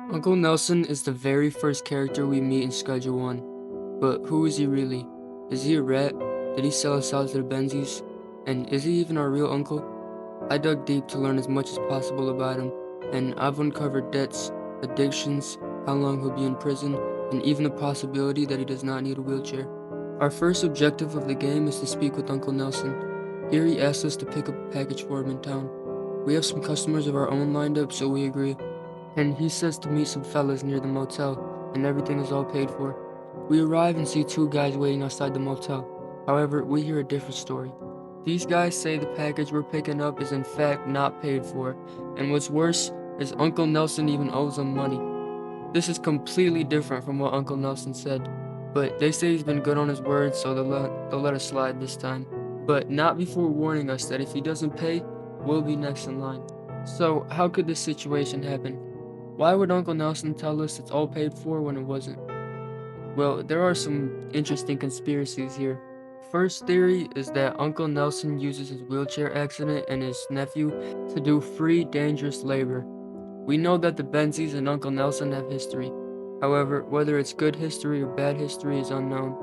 Uncle Nelson is the very first character we meet in Schedule 1. But who is he really? Is he a rat? Did he sell us out to the Benzies? And is he even our real uncle? I dug deep to learn as much as possible about him, and I've uncovered debts, addictions, how long he'll be in prison, and even the possibility that he does not need a wheelchair. Our first objective of the game is to speak with Uncle Nelson. Here he asks us to pick up a package for him in town. We have some customers of our own lined up, so we agree. And he says to meet some fellas near the motel, and everything is all paid for. We arrive and see two guys waiting outside the motel. However, we hear a different story. These guys say the package we're picking up is in fact not paid for, and what's worse is Uncle Nelson even owes them money. This is completely different from what Uncle Nelson said, but they say he's been good on his word, so they'll let us slide this time. But not before warning us that if he doesn't pay, we'll be next in line. So, how could this situation happen? Why would Uncle Nelson tell us it's all paid for when it wasn't? Well, there are some interesting conspiracies here. First theory is that Uncle Nelson uses his wheelchair accident and his nephew to do free, dangerous labor. We know that the Benzies and Uncle Nelson have history. However, whether it's good history or bad history is unknown.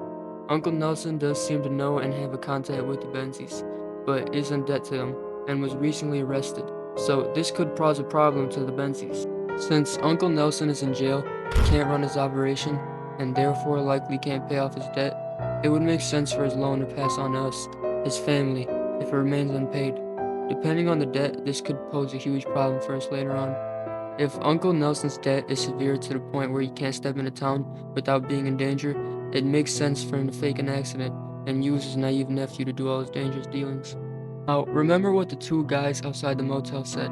Uncle Nelson does seem to know and have a contact with the Benzies, but is in debt to them, and was recently arrested. So this could cause a problem to the Benzies. Since Uncle Nelson is in jail, he can't run his operation, and therefore likely can't pay off his debt, it would make sense for his loan to pass on to us, his family, if it remains unpaid. Depending on the debt, this could pose a huge problem for us later on. If Uncle Nelson's debt is severe to the point where he can't step into town without being in danger, it makes sense for him to fake an accident and use his naive nephew to do all his dangerous dealings. Now, remember what the two guys outside the motel said.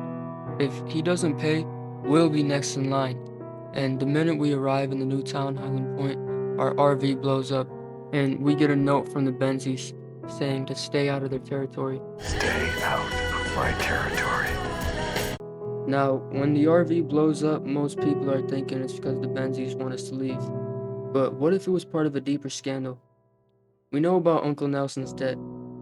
If he doesn't pay, we'll be next in line. And the minute we arrive in the new town, Highland Point, our RV blows up, and we get a note from the Benzies saying to stay out of their territory. Stay out of my territory. Now, when the RV blows up, most people are thinking it's because the Benzies want us to leave. But what if it was part of a deeper scandal? We know about Uncle Nelson's debt.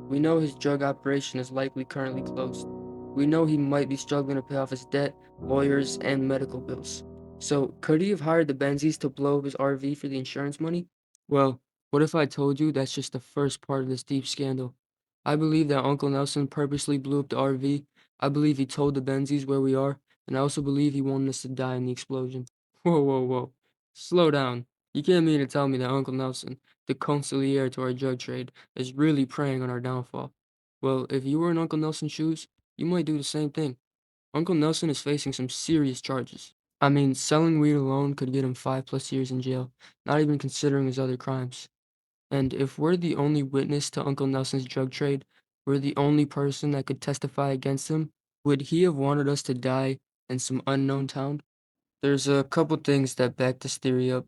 We know his drug operation is likely currently closed. We know he might be struggling to pay off his debt, lawyers, and medical bills. So, could he have hired the Benzies to blow up his RV for the insurance money? Well, what if I told you that's just the first part of this deep scandal? I believe that Uncle Nelson purposely blew up the RV. I believe he told the Benzies where we are, and I also believe he wanted us to die in the explosion. Whoa, whoa, whoa. Slow down. You can't mean to tell me that Uncle Nelson, the consigliere to our drug trade, is really preying on our downfall. Well, if you were in Uncle Nelson's shoes, you might do the same thing. Uncle Nelson is facing some serious charges. I mean, selling weed alone could get him 5+ years in jail, not even considering his other crimes. And if we're the only witness to Uncle Nelson's drug trade, we're the only person that could testify against him, would he have wanted us to die in some unknown town? There's a couple things that back this theory up.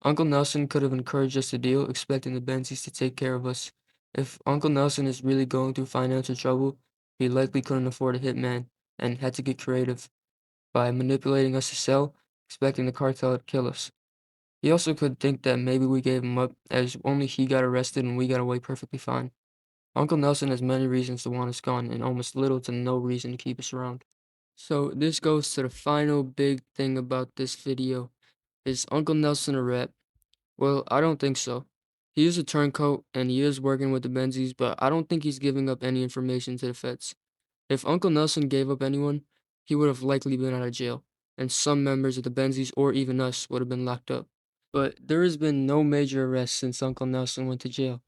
Uncle Nelson could have encouraged us to deal, expecting the Benzies to take care of us. If Uncle Nelson is really going through financial trouble, he likely couldn't afford a hitman and had to get creative by manipulating us to sell, expecting the cartel to kill us. He also could think that maybe we gave him up, as only he got arrested and we got away perfectly fine. Uncle Nelson has many reasons to want us gone and almost little to no reason to keep us around. So this goes to the final big thing about this video. Is Uncle Nelson a rat? Well, I don't think so. He is a turncoat and he is working with the Benzies, but I don't think he's giving up any information to the feds. If Uncle Nelson gave up anyone, he would have likely been out of jail, and some members of the Benzies or even us would have been locked up. But there has been no major arrests since Uncle Nelson went to jail.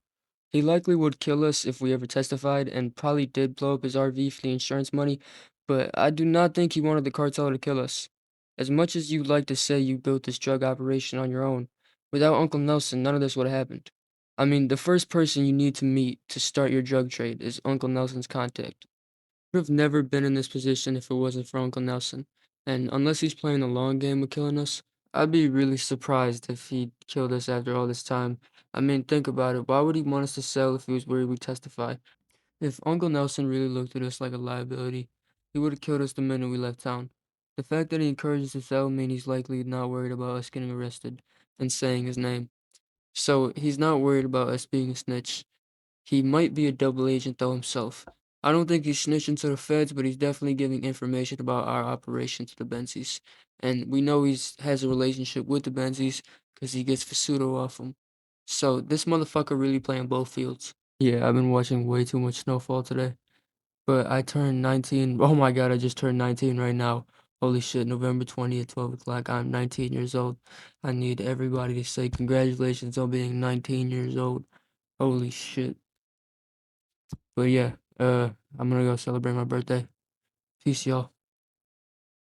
He likely would kill us if we ever testified and probably did blow up his RV for the insurance money, but I do not think he wanted the cartel to kill us. As much as you'd like to say you built this drug operation on your own, without Uncle Nelson, none of this would have happened. I mean, the first person you need to meet to start your drug trade is Uncle Nelson's contact. Would have never been in this position if it wasn't for Uncle Nelson, and unless he's playing the long game with killing us, I'd be really surprised if he killed us after all this time. I mean, think about it. Why would he want us to sell if he was worried we'd testify? If Uncle Nelson really looked at us like a liability, he would have killed us the minute we left town. The fact that he encouraged us to sell means he's likely not worried about us getting arrested and saying his name. So he's not worried about us being a snitch. He might be a double agent though himself. I don't think he's snitching to the feds, but he's definitely giving information about our operation to the Benzes. And we know he's has a relationship with the Benzes because he gets pseudo off them. So this motherfucker really playing both fields. Yeah, I've been watching way too much Snowfall today. But I turned 19. Oh my god, I just turned 19 right now. Holy shit, November 20th, 12 o'clock. I'm 19 years old. I need everybody to say congratulations on being 19 years old. Holy shit. But yeah, I'm gonna go celebrate my birthday. Peace, y'all.